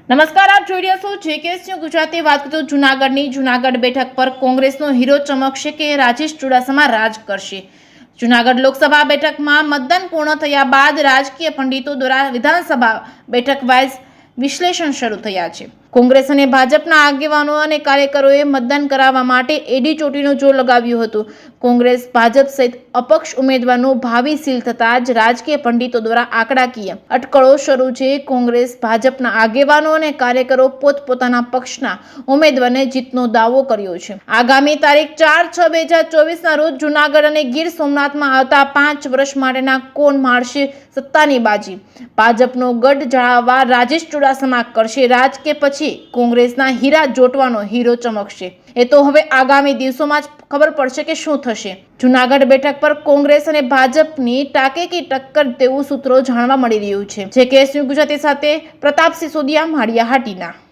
નમસ્કાર, આપ જોઈ રહ્યા છો જેકેએસ ન્યૂઝ ગુજરાતી. વાત કરીએ તો જૂનાગઢ બેઠક પર કોંગ્રેસનો હીરો ચમકશે કે રાજેશ ચુડાસમા રાજ કરશે. જૂનાગઢ લોકસભા બેઠકમાં મતદાન પૂર્ણ થયા બાદ રાજકીય પંડિતો દ્વારા વિધાનસભા બેઠક વાઇઝ વિશ્લેષણ શરૂ થયા છે. કોંગ્રેસ અને ભાજપના આગેવાનો અને કાર્યકરોએ મતદાન કરાવવા માટે એડી ચોટીનું જોર લગાવ્યું હતું. કોંગ્રેસ, ભાજપ સહિત અપક્ષ ઉમેદવારનું ભાવિ સીલ થતાં જ રાજકીય પંડિતો દ્વારા આંકડાકીય અટકળો શરૂ છે. કોંગ્રેસ, ભાજપના આગેવાનો અને કાર્યકરો પોતપોતાના પક્ષના ઉમેદવારને જીતનો દાવો કર્યો છે. આગામી તારીખ 4/6/2024ના રોજ જૂનાગઢ અને ગીર સોમનાથમાં આવતા 5 વર્ષ માટેના કોણ મારશે સત્તાની બાજી. ભાજપનો ગઢ જાળવવા રાજેશ ચુડાસમા કરશે રાજ કે પછી કોંગ્રેસના હીરા જોટવાનો હીરો ચમકશે? એ તો હવે આગામી દિવસોમાં જ ખબર પડશે કે શું થશે. જૂનાગઢ બેઠક પર કોંગ્રેસ અને ભાજપની ટાકેકી ટક્કર તેવું સૂત્રો જાણવા મળી રહ્યું છે. જેકેએસ ન્યૂઝ ગુજરાતી સાથે પ્રતાપ સિસોદિયા, માળિયા હાટીના.